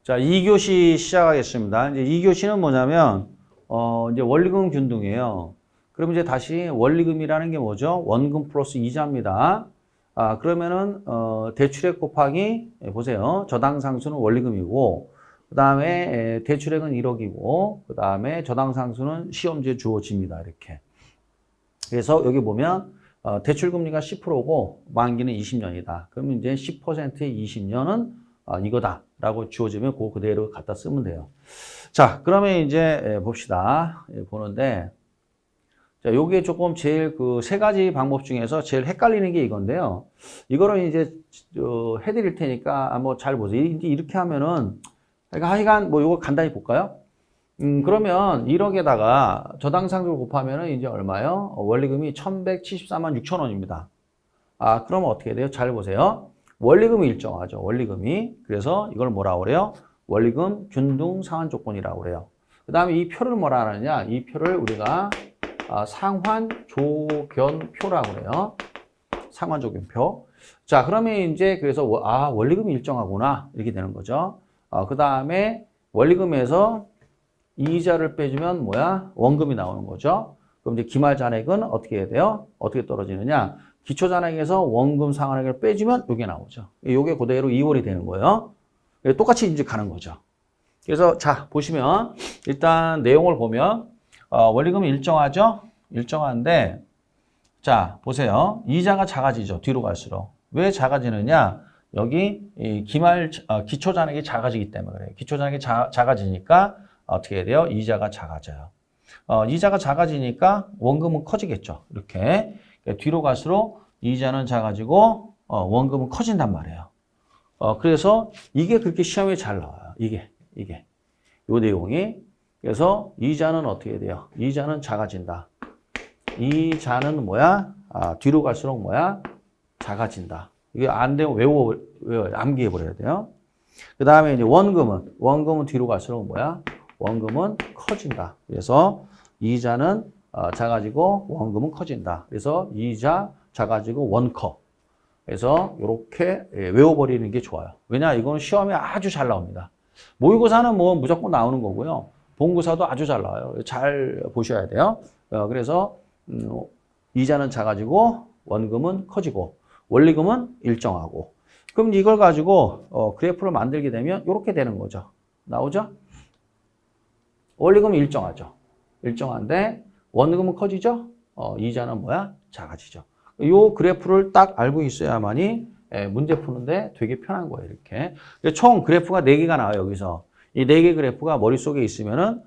자, 2교시 시작하겠습니다. 이제 2교시는 뭐냐면, 이제 원리금 균등이에요. 그럼 이제 다시 원리금이라는 게 뭐죠? 원금 플러스 이자입니다. 그러면은, 대출액 곱하기, 보세요. 저당 상수는 원리금이고, 그 다음에 대출액은 1억이고, 그 다음에 저당 상수는 시험지에 주어집니다. 이렇게. 그래서 여기 보면, 대출금리가 10%고, 만기는 20년이다. 그러면 이제 10%의 20년은 이거다라고 주어지면 그거 그대로 갖다 쓰면 돼요. 자, 그러면 이제 봅시다. 보는데, 자, 요게 조금 제일 그 세 가지 방법 중에서 제일 헷갈리는 게 이건데요. 이거를 이제 해드릴 테니까 한번 잘 보세요. 이렇게 하면은, 그러니까 하여간 뭐 요거 간단히 볼까요? 그러면 1억에다가 저당상수를 곱하면은 이제 얼마요? 원리금이 1174만 6천 원입니다. 그러면 어떻게 돼요? 잘 보세요. 원리금이 일정하죠. 원리금이. 그래서 이걸 뭐라고 그래요? 원리금 균등 상환 조건이라고 그래요. 그 다음에 이 표를 뭐라 하느냐? 이 표를 우리가 상환 조견표라고 그래요. 상환 조견표. 자, 그러면 이제 그래서 원리금이 일정하구나. 이렇게 되는 거죠. 그 다음에 원리금에서 이자를 빼주면 뭐야? 원금이 나오는 거죠. 그럼 이제 기말 잔액은 어떻게 해야 돼요? 어떻게 떨어지느냐? 기초 잔액에서 원금 상환액을 빼주면 이게 나오죠. 이게 그대로 2월이 되는 거예요. 똑같이 이제 가는 거죠. 그래서 자 보시면 일단 내용을 보면 원리금이 일정하죠. 일정한데 자 보세요. 이자가 작아지죠. 뒤로 갈수록. 왜 작아지느냐? 여기 이 기초 잔액이 작아지기 때문에 그래요. 기초 잔액이 작아지니까 어떻게 해야 돼요? 이자가 작아져요. 이자가 작아지니까 원금은 커지겠죠. 이렇게. 뒤로 갈수록 이자는 작아지고 원금은 커진단 말이에요. 그래서 이게 그렇게 시험에 잘 나와요. 이게 요 내용이. 그래서 이자는 어떻게 돼요? 이자는 작아진다. 이자는 뭐야? 뒤로 갈수록 뭐야? 작아진다. 이게 안 되면 외워 암기해 버려야 돼요. 그 다음에 이제 원금은 뒤로 갈수록 뭐야? 원금은 커진다. 그래서 이자는 작아지고 원금은 커진다. 그래서 이자 작아지고 원커. 그래서 이렇게 외워버리는 게 좋아요. 왜냐? 이건 시험에 아주 잘 나옵니다. 모의고사는 뭐 무조건 나오는 거고요. 본고사도 아주 잘 나와요. 잘 보셔야 돼요. 그래서 이자는 작아지고 원금은 커지고 원리금은 일정하고. 그럼 이걸 가지고 그래프를 만들게 되면 이렇게 되는 거죠. 나오죠? 원리금은 일정하죠. 일정한데 원금은 커지죠? 이자는 뭐야? 작아지죠. 이 그래프를 딱 알고 있어야만이 문제 푸는데 되게 편한 거예요. 이렇게. 총 그래프가 4개가 나와요. 여기서. 이 4개 그래프가 머릿속에 있으면은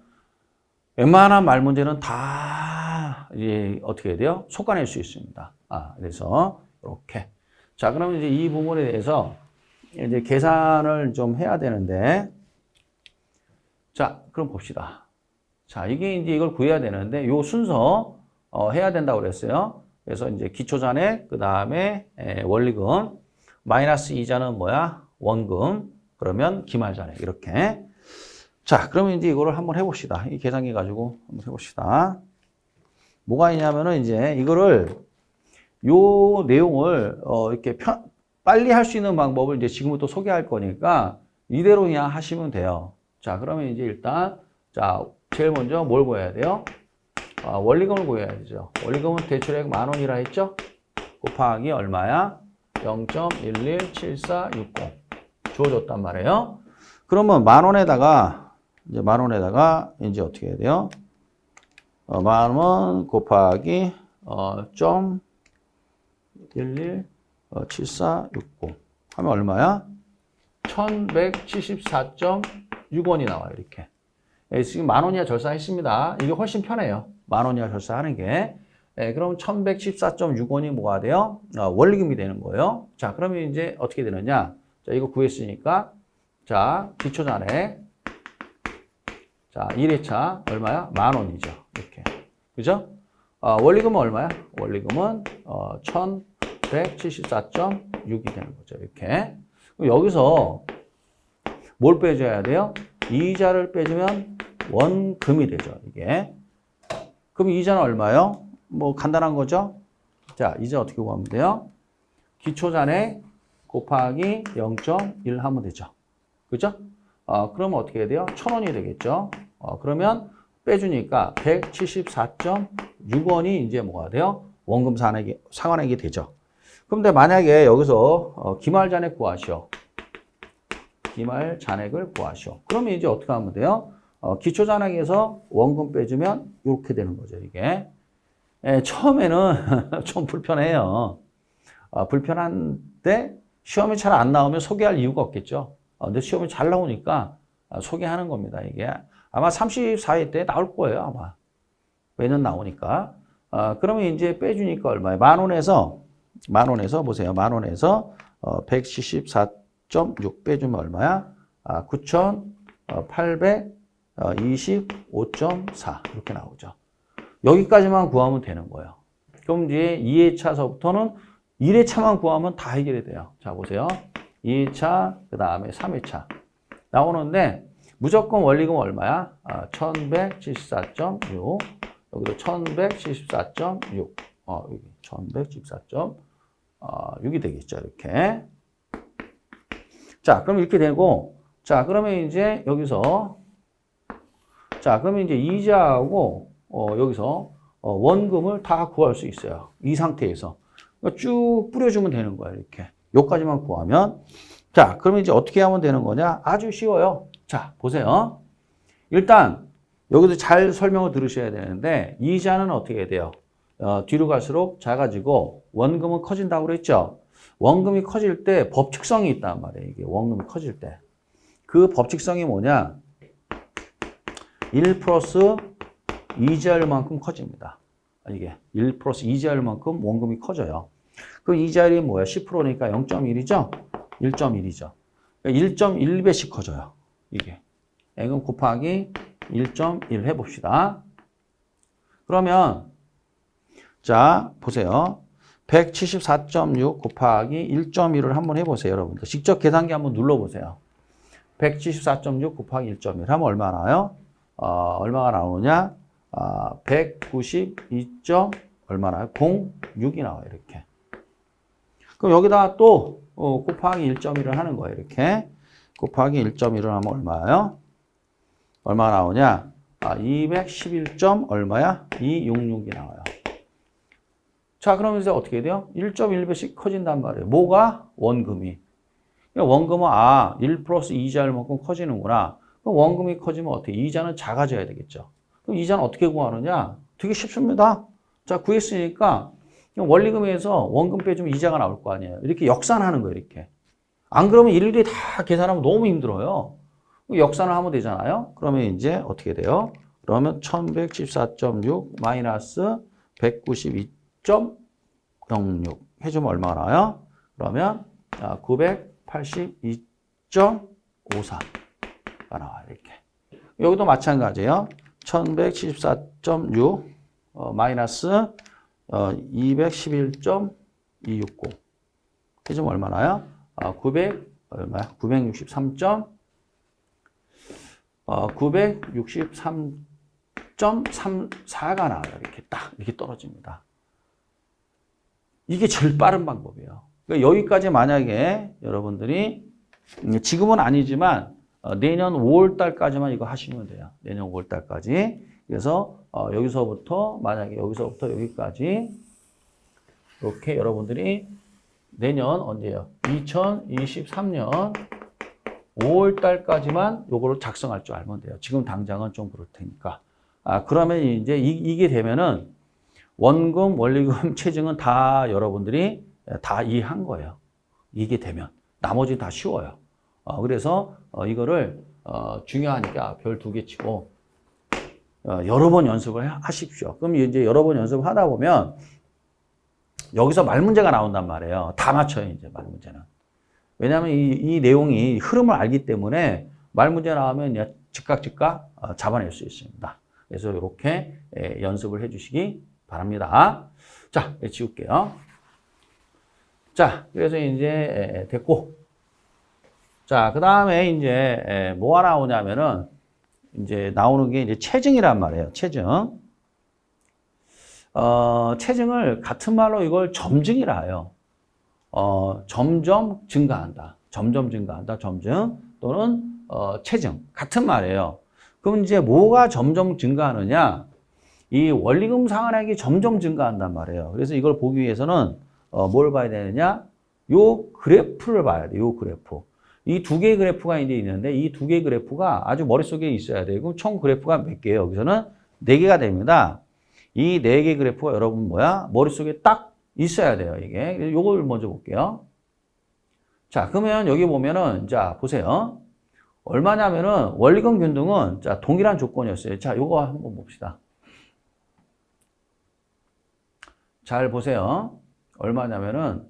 웬만한 말 문제는 다 이제 어떻게 해야 돼요? 속아낼 수 있습니다. 그래서 이렇게. 자, 그러면 이제 이 부분에 대해서 이제 계산을 좀 해야 되는데 자, 그럼 봅시다. 자, 이게 이제 이걸 구해야 되는데, 요 순서, 해야 된다고 그랬어요. 그래서 이제 기초잔액, 그 다음에, 원리금, 마이너스 이자는 뭐야? 원금, 그러면 기말잔액, 이렇게. 자, 그러면 이제 이거를 한번 해봅시다. 이 계산기 가지고 한번 해봅시다. 뭐가 있냐면은 이제 이거를, 요 내용을, 이렇게 빨리 할 수 있는 방법을 이제 지금부터 소개할 거니까, 이대로 그냥 하시면 돼요. 자, 그러면 이제 일단, 자, 제일 먼저 뭘 구해야 돼요? 원리금을 구해야 되죠. 원리금은 대출액 10,000원이라 했죠? 곱하기 얼마야? 0.117460 주어졌단 말이에요. 그러면 10,000원에다가 이제 어떻게 해야 돼요? 10,000원 곱하기 0.117460 하면 얼마야? 1174.6원이 나와요. 이렇게. 지금 10,000원 이하 절사했습니다. 이게 훨씬 편해요. 10,000원 이하 절사하는 게. 그럼 1114.6원이 뭐가 돼요? 원리금이 되는 거예요. 자, 그러면 이제 어떻게 되느냐? 자, 이거 구했으니까. 자, 기초잔액. 자, 1회차 얼마야? 10,000원이죠. 이렇게. 그죠? 원리금은 얼마야? 원리금은 1174.6이 되는 거죠. 이렇게. 그럼 여기서 뭘 빼줘야 돼요? 이자를 빼주면 원금이 되죠, 이게. 그럼 이자는 얼마요? 뭐 간단한 거죠? 자, 이자 어떻게 구하면 돼요? 기초잔액 곱하기 0.1 하면 되죠. 그죠? 그러면 어떻게 해야 돼요? 1,000원이 되겠죠. 그러면 빼주니까 174.6원이 이제 뭐가 돼요? 원금 상환액이 되죠. 그런데 만약에 여기서 기말 잔액 구하시오. 기말 잔액을 구하시오. 그러면 이제 어떻게 하면 돼요? 기초 잔액에서 원금 빼주면 이렇게 되는 거죠, 이게. 처음에는 좀 불편해요. 불편한데 시험이 잘 안 나오면 소개할 이유가 없겠죠. 근데 시험이 잘 나오니까 소개하는 겁니다, 이게. 아마 34회 때 나올 거예요, 아마. 매년 나오니까. 그러면 이제 빼주니까 얼마예요? 만 원에서 보세요. 만 원에서 174.6 빼주면 얼마야? 9,825.4 이렇게 나오죠. 여기까지만 구하면 되는 거예요. 그럼 이제 2회차서부터는 1회차만 구하면 다 해결이 돼요. 자, 보세요. 2회차, 그 다음에 3회차 나오는데 무조건 원리금 얼마야? 1174.6. 여기도 1174.6. 여기 1174.6이 되겠죠. 이렇게. 자, 그럼 이렇게 되고, 자, 그러면 이제 여기서, 자, 그러면 이제 이자하고, 여기서, 원금을 다 구할 수 있어요. 이 상태에서. 그러니까 쭉 뿌려주면 되는 거예요. 이렇게. 요까지만 구하면. 자, 그러면 이제 어떻게 하면 되는 거냐? 아주 쉬워요. 자, 보세요. 일단, 여기서 잘 설명을 들으셔야 되는데, 이자는 어떻게 해야 돼요? 뒤로 갈수록 작아지고, 원금은 커진다고 그랬죠? 원금이 커질 때 법칙성이 있단 말이에요. 이게 원금이 커질 때. 그 법칙성이 뭐냐? 1 플러스 이자율만큼 커집니다. 이게 1 플러스 이자율만큼 원금이 커져요. 그럼 이자율이 뭐야? 10%니까 0.1이죠? 1.1이죠. 그러니까 1.1배씩 커져요. 이게. 그럼 곱하기 1.1 해봅시다. 그러면 자, 보세요. 174.6 곱하기 1.1을 한번 해보세요, 여러분들. 직접 계산기 한번 눌러보세요. 174.6 곱하기 1.1 하면 얼마 나와요? 얼마가 나오느냐? 192. 얼마 나와요? 06이 나와요, 이렇게. 그럼 여기다가 또 곱하기 1.1을 하는 거예요, 이렇게. 곱하기 1.1을 하면 얼마예요? 얼마 나오냐? 211. 얼마야? 266이 나와요. 자, 그러면 이제 어떻게 돼요? 1.1배씩 커진단 말이에요. 뭐가? 원금이. 원금은 1 플러스 이자율만큼 커지는구나. 그럼 원금이 커지면 어떻게? 이자는 작아져야 되겠죠. 그럼 이자는 어떻게 구하느냐? 되게 쉽습니다. 자, 구했으니까 원리금에서 원금 빼주면 이자가 나올 거 아니에요. 이렇게 역산하는 거예요, 이렇게. 안 그러면 일일이 다 계산하면 너무 힘들어요. 역산을 하면 되잖아요. 그러면 이제 어떻게 돼요? 그러면 1114.6 마이너스 192.06 해주면 얼마가 나와요? 그러면 982.54가 나와요. 이렇게. 여기도 마찬가지예요. 1174.6 마이너스 211.260 해주면 얼마 나요? 963.34가 나와요. 이렇게 딱 이렇게 떨어집니다. 이게 제일 빠른 방법이에요. 그러니까 여기까지 만약에 여러분들이 지금은 아니지만 내년 5월 달까지만 이거 하시면 돼요. 내년 5월 달까지. 그래서 여기서부터 만약에 여기서부터 여기까지 이렇게 여러분들이 내년 언제요? 2023년 5월 달까지만 요거를 작성할 줄 알면 돼요. 지금 당장은 좀 그럴 테니까. 그러면 이제 이게 되면은 원금, 원리금, 체증은 다 여러분들이 다 이해한 거예요. 이게 되면. 나머지는 다 쉬워요. 그래서 이거를 중요하니까 별 2개 치고 여러 번 연습을 하십시오. 그럼 이제 여러 번 연습을 하다 보면 여기서 말문제가 나온단 말이에요. 다 맞춰요, 이제 말문제는. 왜냐하면 이 내용이 흐름을 알기 때문에 말문제 나오면 즉각 잡아낼 수 있습니다. 그래서 이렇게 연습을 해주시기 바랍니다. 자, 지울게요. 자, 그래서 이제 됐고. 자, 그 다음에 이제 뭐가 나오냐면은 이제 나오는 게 이제 체증이란 말이에요. 체증. 체증을 같은 말로 이걸 점증이라 해요. 점점 증가한다. 점점 증가한다. 점증 또는 체증 같은 말이에요. 그럼 이제 뭐가 점점 증가하느냐? 이 원리금 상환액이 점점 증가한단 말이에요. 그래서 이걸 보기 위해서는 뭘 봐야 되느냐? 요 그래프를 봐야 돼. 요 그래프. 이 두 개의 그래프가 이제 있는데 이 두 개의 그래프가 아주 머릿속에 있어야 돼요. 그럼 총 그래프가 몇 개예요? 여기서는 4개가 됩니다. 이 4개 그래프가 여러분 뭐야? 머릿속에 딱 있어야 돼요. 이게. 요걸 먼저 볼게요. 자, 그러면 여기 보면은 자, 보세요. 얼마냐면은 원리금 균등은 자, 동일한 조건이었어요. 자, 요거 한번 봅시다. 잘 보세요. 얼마냐면은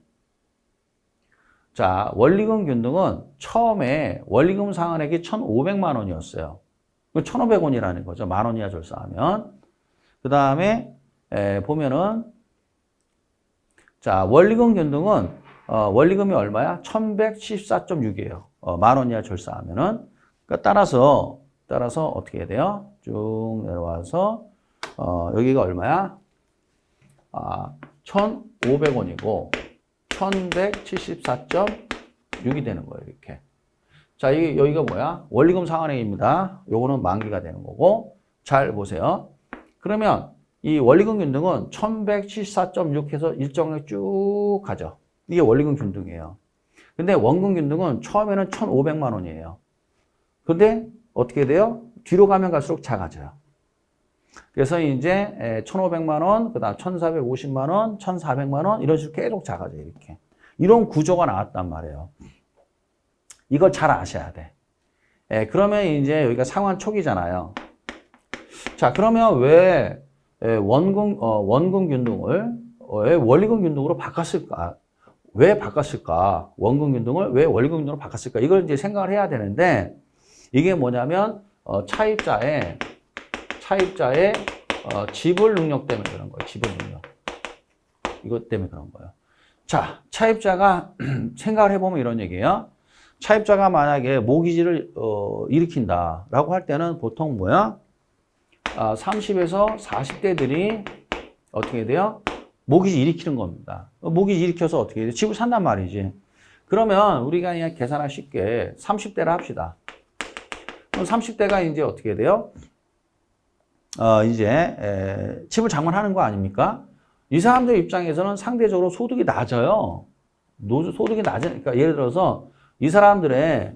자, 원리금 균등은 처음에 원리금 상환액이 1,500만 원이었어요. 1,500원이라는 거죠. 만 원 이하 절사하면. 그 다음에 보면은 자, 원리금 균등은 원리금이 얼마야? 1,114.6이에요. 만 원 이하 절사하면은. 그러니까 따라서 어떻게 해야 돼요? 쭉 내려와서 여기가 얼마야? 1,500원이고 1,174.6이 되는 거예요. 이렇게. 자, 여기가 뭐야? 원리금 상환액입니다. 요거는 만기가 되는 거고. 잘 보세요. 그러면 이 원리금 균등은 1,174.6 해서 일정하게 쭉 가죠. 이게 원리금 균등이에요. 근데 원금 균등은 처음에는 1,500만 원이에요. 근데 어떻게 돼요? 뒤로 가면 갈수록 작아져요. 그래서 이제 1,500만 원, 그다음 1,450만 원, 1,400만 원 이런 식으로 계속 작아져요. 이렇게. 이런 구조가 나왔단 말이에요. 이걸 잘 아셔야 돼. 그러면 이제 여기가 상환 초기잖아요. 자, 그러면 왜 원금 균등을 왜 원리금 균등으로 바꿨을까? 왜 바꿨을까? 원금 균등을 왜 원리금 균등으로 바꿨을까? 이걸 이제 생각을 해야 되는데 이게 뭐냐면 차입자의 지불 능력 때문에 그런 거예요. 지불 능력. 이것 때문에 그런 거예요. 자, 차입자가 생각을 해보면 이런 얘기예요. 차입자가 만약에 모기지를 일으킨다라고 할 때는 보통 뭐야? 30에서 40대들이 어떻게 돼요? 모기지 일으키는 겁니다. 모기지 일으켜서 어떻게 돼요? 집을 산단 말이지. 그러면 우리가 그냥 계산하기 쉽게 30대를 합시다. 그럼 30대가 이제 어떻게 돼요? 이제 집을 장만하는 거 아닙니까? 이 사람들 입장에서는 상대적으로 소득이 낮아요. 소득이 낮으니까 예를 들어서 이 사람들의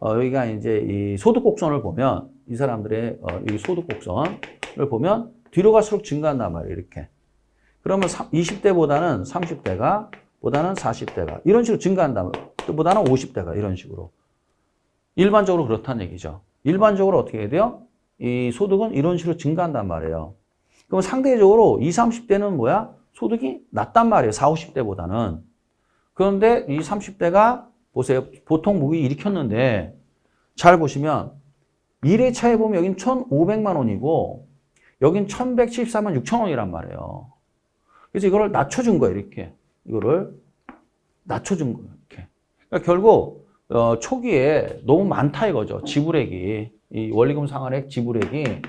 여기가 이제 이 소득 곡선을 보면 이 사람들의 이 소득 곡선을 보면 뒤로 갈수록 증가한단 말이에요. 이렇게. 그러면 20대보다는 30대가 보다는 40대가 이런 식으로 증가한단 말이에요. 보다는 50대가 이런 식으로. 일반적으로 그렇다는 얘기죠. 일반적으로 어떻게 해야 돼요? 이 소득은 이런 식으로 증가한단 말이에요. 그럼 상대적으로 20, 30대는 뭐야? 소득이 낮단 말이에요. 40, 50대보다는. 그런데 이 30대가 보세요. 보통 모기 일으켰는데 잘 보시면 1회 차에 보면 여긴 1,500만 원이고 여긴 1,174만 6천 원이란 말이에요. 그래서 이거를 낮춰준 거예요. 이렇게. 이거를 낮춰준 거예요. 이렇게. 그러니까 결국 초기에 너무 많다 이거죠. 지불액이. 이 원리금 상환액 지불액이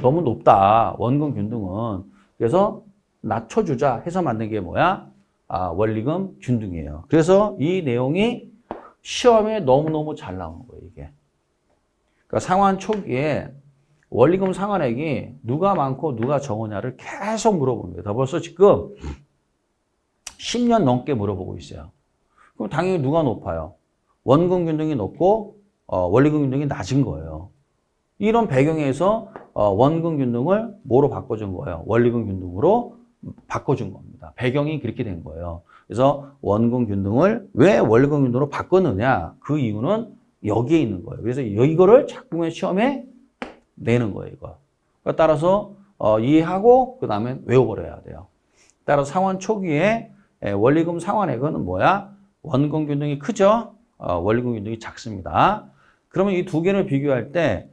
너무 높다. 원금 균등은. 그래서 낮춰주자 해서 만든 게 뭐야? 원리금 균등이에요. 그래서 이 내용이 시험에 너무너무 잘 나오는 거예요, 이게. 그러니까 상환 초기에 원리금 상환액이 누가 많고 누가 적으냐를 계속 물어봅니다. 벌써 지금 10년 넘게 물어보고 있어요. 그럼 당연히 누가 높아요? 원금 균등이 높고 원리금 균등이 낮은 거예요. 이런 배경에서 원금 균등을 뭐로 바꿔준 거예요? 원리금 균등으로 바꿔준 겁니다. 배경이 그렇게 된 거예요. 그래서 원금 균등을 왜 원리금 균등으로 바꿨느냐? 그 이유는 여기에 있는 거예요. 그래서 이거를 자꾸만 시험에 내는 거예요, 이거. 그러니까 따라서 이해하고 그 다음에 외워버려야 돼요. 따라서 상환 초기에 원리금 상환액은 뭐야? 원금 균등이 크죠? 원리금 균등이 작습니다. 그러면 이 두 개를 비교할 때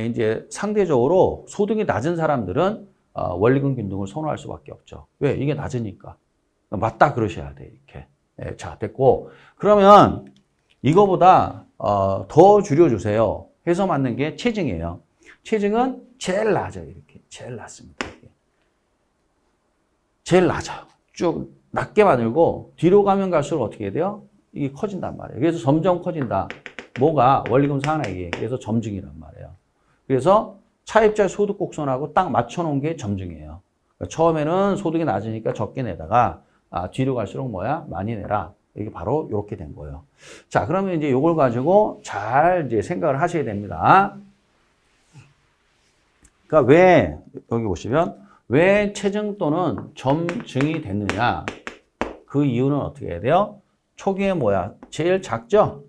이제 상대적으로 소득이 낮은 사람들은 원리금 균등을 선호할 수밖에 없죠. 왜? 이게 낮으니까. 맞다 그러셔야 돼, 이렇게. 자, 됐고. 그러면 이거보다 더 줄여주세요. 해서 맞는 게 체증이에요. 체증은 제일 낮아요, 이렇게. 제일 낮습니다. 이게. 제일 낮아요. 쭉 낮게 만들고 뒤로 가면 갈수록 어떻게 돼요? 이게 커진단 말이에요. 그래서 점점 커진다. 뭐가? 원리금 상환액이. 그래서 점증이란 말이에요. 그래서 차입자 소득 곡선하고 딱 맞춰놓은 게 점증이에요. 그러니까 처음에는 소득이 낮으니까 적게 내다가 뒤로 갈수록 뭐야? 많이 내라. 이게 바로 이렇게 된 거예요. 자, 그러면 이제 이걸 가지고 잘 이제 생각을 하셔야 됩니다. 그러니까 왜 여기 보시면 왜 체증 또는 점증이 됐느냐? 그 이유는 어떻게 해야 돼요? 초기에 뭐야? 제일 작죠?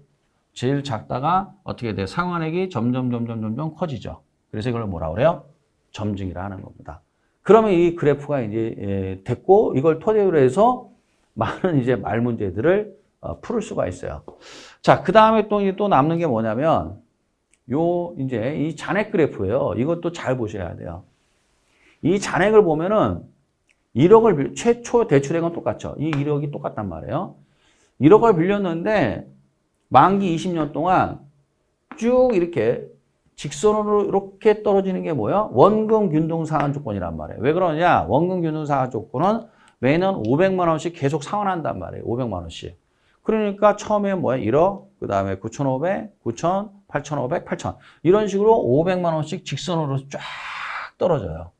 제일 작다가 어떻게 돼요? 상환액이 점점 커지죠. 그래서 이걸 뭐라 그래요? 점증이라 하는 겁니다. 그러면 이 그래프가 이제 됐고 이걸 토대로 해서 많은 이제 말 문제들을 풀을 수가 있어요. 자, 그 다음에 또 남는 게 뭐냐면 이제 이 잔액 그래프예요. 이것도 잘 보셔야 돼요. 이 잔액을 보면은 1억을 최초 대출액은 똑같죠. 이 1억이 똑같단 말이에요. 1억을 빌렸는데 만기 20년 동안 쭉 이렇게 직선으로 이렇게 떨어지는 게 뭐야? 원금 균등 상환 조건이란 말이에요. 왜 그러냐? 원금 균등 상환 조건은 매년 500만 원씩 계속 상환한단 말이에요. 500만 원씩. 그러니까 처음에 뭐야? 1억, 그 다음에 9,500, 9,000, 8,500, 8,000 이런 식으로 500만 원씩 직선으로 쫙 떨어져요.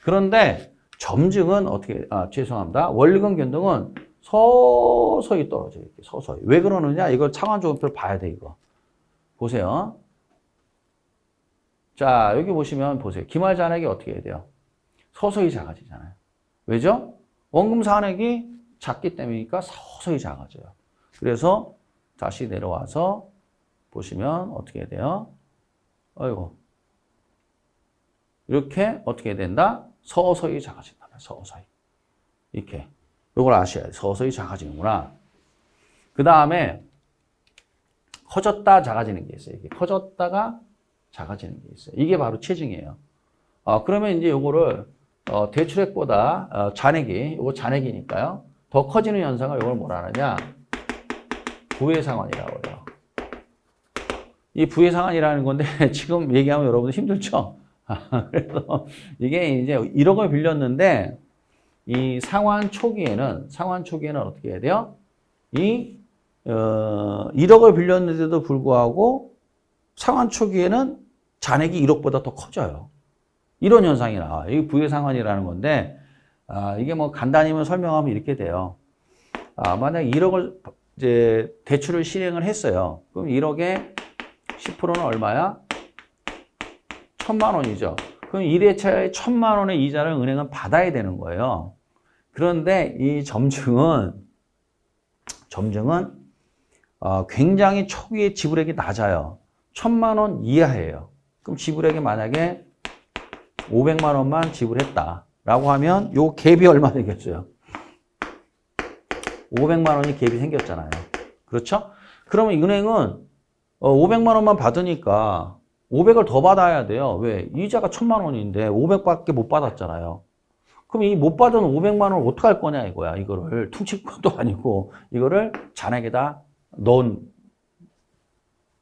그런데 점증은 어떻게? 죄송합니다. 원리금 균등은 서서히 떨어져요. 이렇게 서서히. 왜 그러느냐? 이걸 상환조건표를 봐야 돼, 이거. 보세요. 자, 여기 보시면 보세요. 기말 잔액이 어떻게 해야 돼요? 서서히 작아지잖아요. 왜죠? 원금 상환액이 작기 때문이니까 서서히 작아져요. 그래서 다시 내려와서 보시면 어떻게 해야 돼요? 아이고. 이렇게 어떻게 해야 된다? 서서히 작아진다. 서서히. 이렇게. 이걸 아셔야 돼요. 서서히 작아지는구나. 그 다음에 커졌다 작아지는 게 있어요. 이게 커졌다가 작아지는 게 있어요. 이게 바로 체증이에요. 그러면 이제 요거를 대출액보다 잔액이 요거 잔액이니까요. 더 커지는 현상을 요걸 뭐라 하느냐? 부해상환이라고 해요. 이 부해상환이라는 건데 지금 얘기하면 여러분들 힘들죠? 그래서 이게 이제 1억을 빌렸는데 이 상환 초기에는 어떻게 해야 돼요? 1억을 빌렸는데도 불구하고 상환 초기에는 잔액이 1억보다 더 커져요. 이런 현상이 나와요. 이게 부해상환이라는 건데 이게 뭐 간단히만 설명하면 이렇게 돼요. 만약 1억을 이제 대출을 실행을 했어요. 그럼 1억에 10%는 얼마야? 1,000만 원이죠. 그럼 1회차에 1,000만 원의 이자를 은행은 받아야 되는 거예요. 그런데 이 점증은 굉장히 초기에 지불액이 낮아요. 1,000만 원 이하예요. 그럼 지불액이 만약에 500만 원만 지불했다라고 하면 요 갭이 얼마 되겠어요? 500만 원이 갭이 생겼잖아요. 그렇죠? 그러면 은행은 500만 원만 받으니까 500을 더 받아야 돼요. 왜? 이자가 1,000만 원인데 500밖에 못 받았잖아요. 그럼 이 못 받은 500만 원을 어떻게 할 거냐 이거야. 이거를 퉁칠 것도 아니고 이거를 잔액에다 넣는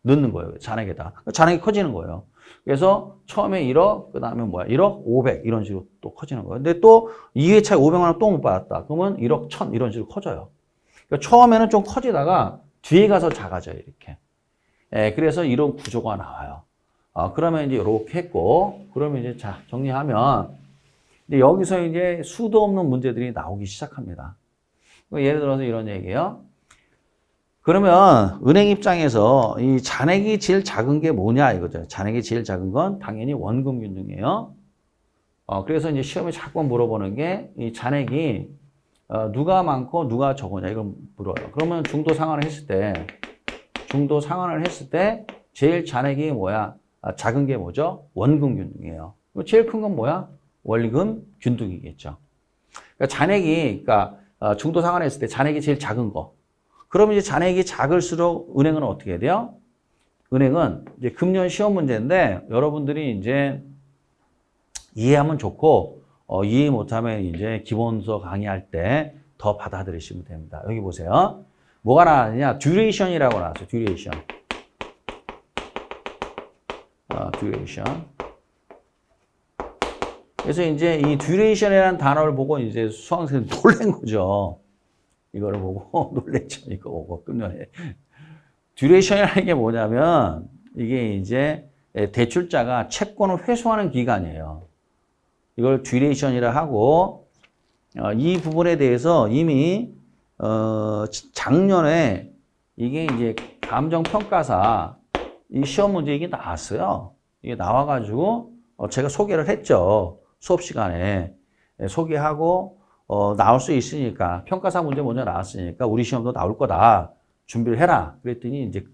거예요. 잔액에다. 잔액이 커지는 거예요. 그래서 처음에 1억, 그 다음에 뭐야? 1억 500 이런 식으로 또 커지는 거예요. 근데 또 2회차에 500만 원 또 못 받았다. 그러면 1억 1,000 이런 식으로 커져요. 그러니까 처음에는 좀 커지다가 뒤에 가서 작아져요. 이렇게. 그래서 이런 구조가 나와요. 그러면 이제 이렇게 했고, 그러면 이제 자, 정리하면 이제 여기서 이제 수도 없는 문제들이 나오기 시작합니다. 예를 들어서 이런 얘기예요. 그러면 은행 입장에서 이 잔액이 제일 작은 게 뭐냐 이거죠. 잔액이 제일 작은 건 당연히 원금 균등이에요. 그래서 이제 시험에 자꾸 물어보는 게 이 잔액이 누가 많고 누가 적으냐 이걸 물어요. 그러면 중도 상환을 했을 때 제일 잔액이 뭐야? 작은 게 뭐죠? 원금 균등이에요. 제일 큰 건 뭐야? 원리금 균등이겠죠. 그러니까 잔액이 중도 상환을 했을 때 잔액이 제일 작은 거. 그러면 이제 잔액이 작을수록 은행은 어떻게 해야 돼요? 은행은 이제 금년 시험 문제인데 여러분들이 이제 이해하면 좋고 이해 못하면 이제 기본서 강의할 때 더 받아들이시면 됩니다. 여기 보세요. 뭐가 나왔느냐? 듀레이션이라고 나왔어요. 듀레이션. 듀레이션. 그래서 이제 이 듀레이션이라는 단어를 보고 이제 수강생들이 놀란 거죠. 이거를 보고 놀랬죠. 이거 보고 금년에. 듀레이션이라는 게 뭐냐면 이게 이제 대출자가 채권을 회수하는 기간이에요. 이걸 듀레이션이라 하고 이 부분에 대해서 이미 작년에 이게 이제 감정평가사 이 시험 문제 이게 나왔어요. 이게 나와가지고 제가 소개를 했죠. 수업 시간에 소개하고 나올 수 있으니까 평가사 문제 먼저 나왔으니까 우리 시험도 나올 거다. 준비를 해라. 그랬더니 이제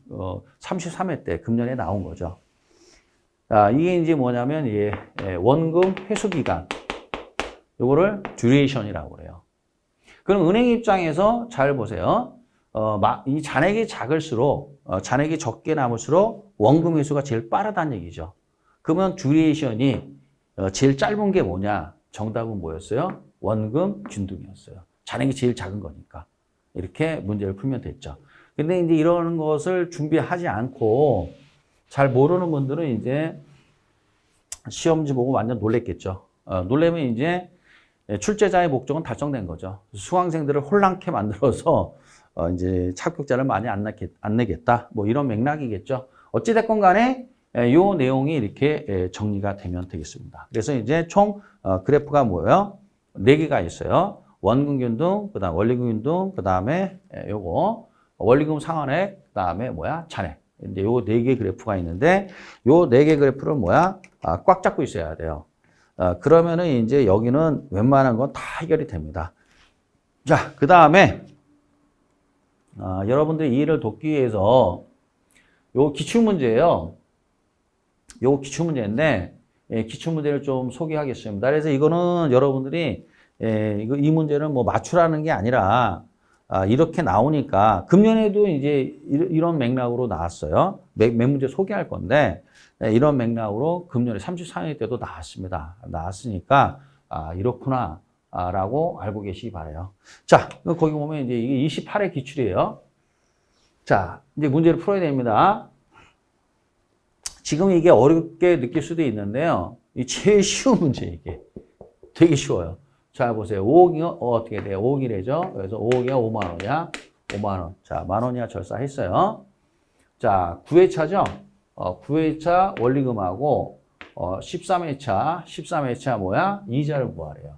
33회 때 금년에 나온 거죠. 자, 이게 이제 뭐냐면 이게 원금 회수 기간. 요거를 듀레이션이라고 그래요. 그럼 은행 입장에서 잘 보세요. 이 잔액이 작을수록 잔액이 적게 남을수록 원금 회수가 제일 빠르다는 얘기죠. 그러면 듀레이션이 제일 짧은 게 뭐냐? 정답은 뭐였어요? 원금 균등이었어요. 잔액이 제일 작은 거니까. 이렇게 문제를 풀면 됐죠. 근데 이제 이런 것을 준비하지 않고 잘 모르는 분들은 이제 시험지 보고 완전 놀랬겠죠. 놀래면 이제 출제자의 목적은 달성된 거죠. 수강생들을 혼란케 만들어서 이제 합격자를 많이 안 내겠다. 뭐 이런 맥락이겠죠. 어찌됐건 간에 요 내용이 이렇게 정리가 되면 되겠습니다. 그래서 이제 총 그래프가 뭐예요? 4개가 있어요. 원금 균등, 그다음 원리금 균등, 그다음에 요거 원리금 상환액, 그다음에 뭐야? 잔액. 이제 요 4개 그래프가 있는데 요 4개 그래프를 뭐야? 꽉 잡고 있어야 돼요. 그러면은 이제 여기는 웬만한 건 다 해결이 됩니다. 자, 그다음에 여러분들이 이해를 돕기 위해서 요 기출문제예요. 요 기출문제인데 기출문제를 좀 소개하겠습니다. 그래서 이거는 여러분들이 이 문제는 뭐 맞추라는 게 아니라 이렇게 나오니까 금년에도 이제 이런 맥락으로 나왔어요. 몇 문제 소개할 건데 이런 맥락으로 금년에 33회 때도 나왔습니다. 나왔으니까 이렇구나 라고 알고 계시기 바라요. 자, 거기 보면 이제 이게 28회 기출이에요. 자, 이제 문제를 풀어야 됩니다. 지금 이게 어렵게 느낄 수도 있는데요. 이 제일 쉬운 문제 이게. 되게 쉬워요. 자, 보세요. 5억이 어떻게 돼요? 5억이래죠. 그래서 5억이야 5만 원이야? 5만 원. 자, 만 원이야 절사했어요. 자, 9회차죠? 9회차 원리금하고 13회차 뭐야? 이자를 구하래요.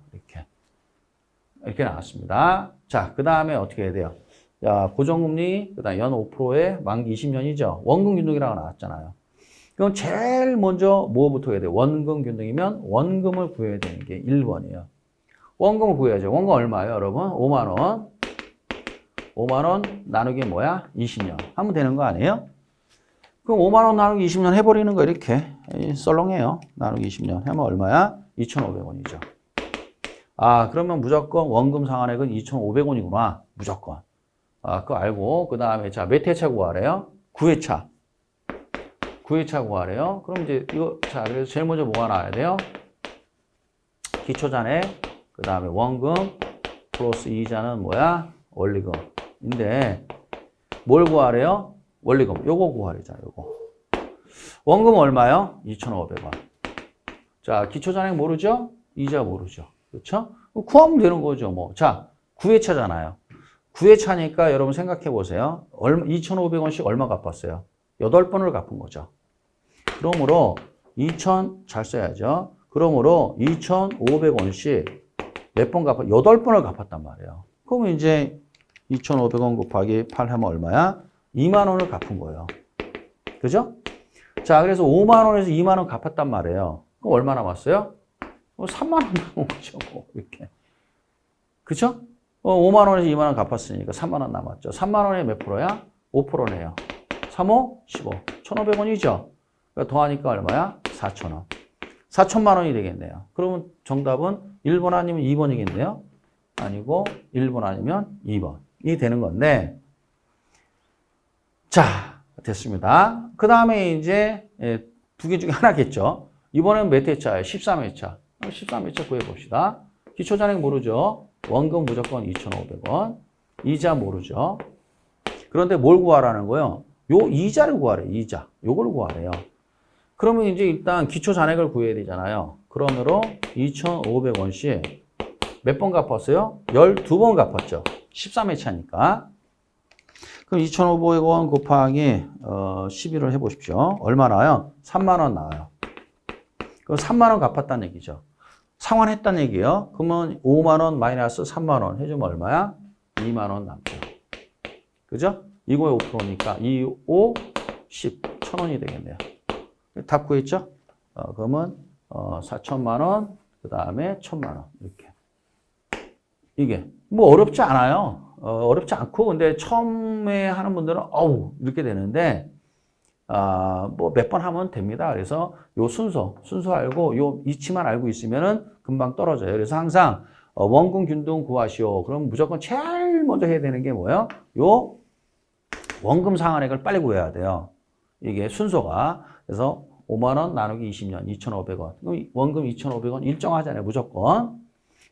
이렇게 나왔습니다. 자, 그 다음에 어떻게 해야 돼요? 자, 고정금리, 그 다음에 연 5%에 만기 20년이죠. 원금 균등이라고 나왔잖아요. 그럼 제일 먼저 뭐부터 해야 돼요? 원금 균등이면 원금을 구해야 되는 게 1번이에요. 원금을 구해야죠. 원금 얼마예요, 여러분? 5만 원. 5만 원 나누기 뭐야? 20년. 하면 되는 거 아니에요? 그럼 5만 원 나누기 20년 해버리는 거 이렇게 썰렁해요. 나누기 20년 하면 얼마야? 2,500원이죠. 그러면 무조건 원금 상환액은 2,500원이구나. 무조건. 그거 알고 그 다음에 자, 몇 회차 구하래요? 9회차. 9회차 구하래요. 그럼 이제 이거 자, 그래서 제일 먼저 뭐가 나와야 돼요? 기초잔액, 그 다음에 원금 플러스 이자는 뭐야? 원리금인데 뭘 구하래요? 원리금. 요거 구하래잖아요. 요거. 원금 얼마요? 2,500원. 자, 기초잔액 모르죠? 이자 모르죠. 그렇죠? 구하면 되는 거죠, 뭐. 자, 9회차잖아요. 9회차니까 여러분 생각해 보세요. 2,500원씩 얼마 갚았어요? 8번을 갚은 거죠. 그러므로 잘 써야죠. 그러므로 2,500원씩 몇 번 8번을 갚았단 말이에요. 그러면 이제 2,500원 곱하기 8 하면 얼마야? 2만 원을 갚은 거예요. 그죠? 자, 그래서 5만 원에서 2만 원 갚았단 말이에요. 그럼 얼마 남았어요? 3만 원 남은 거죠. 이렇게. 그쵸? 5만 원에서 2만 원 갚았으니까 3만 원 남았죠. 3만 원에 몇 프로야? 5%네요. 3호 15. 1,500원이죠. 그러니까 더하니까 얼마야? 4,000원. 4천만 원이 되겠네요. 그러면 정답은 1번 아니면 2번이겠네요. 아니고 1번 아니면 2번이 되는 건데 자, 됐습니다. 그 다음에 이제 두 개 중에 하나겠죠. 이번엔 몇 회차예요? 13회차. 13회차 구해봅시다. 기초잔액 모르죠. 원금 무조건 2,500원. 이자 모르죠. 그런데 뭘 구하라는 거예요? 요 이자를 구하래요. 이자. 요걸 구하래요. 그러면 이제 일단 기초잔액을 구해야 되잖아요. 그러므로 2,500원씩 몇 번 갚았어요? 12번 갚았죠. 13회 차니까. 그럼 2,500원 곱하기 11을 해보십시오. 얼마 나와요? 3만 원 나와요. 그럼 3만 원 갚았다는 얘기죠. 상환했다는 얘기예요. 그러면 5만 원 마이너스 3만 원 해주면 얼마야? 2만 원 남죠. 그죠? 이거의 5%니까 2, 5, 10, 1,000원이 되겠네요. 답 구했죠? 그러면 4천만 원, 그 다음에 1,000만 원 이렇게. 이게 뭐 어렵지 않아요. 어렵지 않고 근데 처음에 하는 분들은 어우 이렇게 되는데 뭐 몇 번 하면 됩니다. 그래서 요 순서 알고 요 이치만 알고 있으면은 금방 떨어져요. 그래서 항상 원금 균등 구하시오. 그럼 무조건 제일 먼저 해야 되는 게 뭐예요? 요 원금 상환액을 빨리 구해야 돼요. 이게 순서가. 그래서 5만 원 나누기 20년 2,500원. 그럼 원금 2,500원 일정하잖아요. 무조건.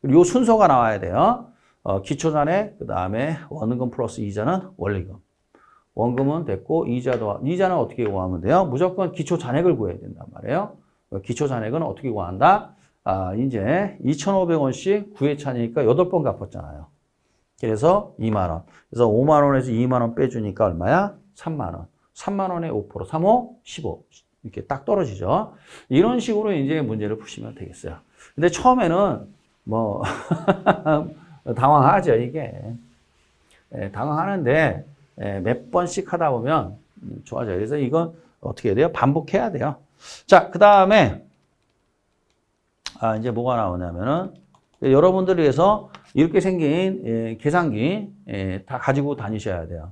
그리고 요 순서가 나와야 돼요. 기초잔액, 그 다음에 원금 플러스 이자는 원리금. 원금은 됐고 이자는 어떻게 구하면 돼요? 무조건 기초잔액을 구해야 된단 말이에요. 기초잔액은 어떻게 구한다? 이제 2,500원씩 9회차니까 8번 갚았잖아요. 그래서 2만 원. 그래서 5만 원에서 2만 원 빼주니까 얼마야? 3만 원. 3만 원에 5%, 3, 5, 15. 이렇게 딱 떨어지죠. 이런 식으로 이제 문제를 푸시면 되겠어요. 근데 처음에는 뭐 당황하죠, 이게. 당황하는데 몇 번씩 하다 보면 좋아져요. 그래서 이건 어떻게 해야 돼요? 반복해야 돼요. 자, 그 다음에 이제 뭐가 나오냐면은 여러분들을 위해서 이렇게 생긴 계산기 다 가지고 다니셔야 돼요.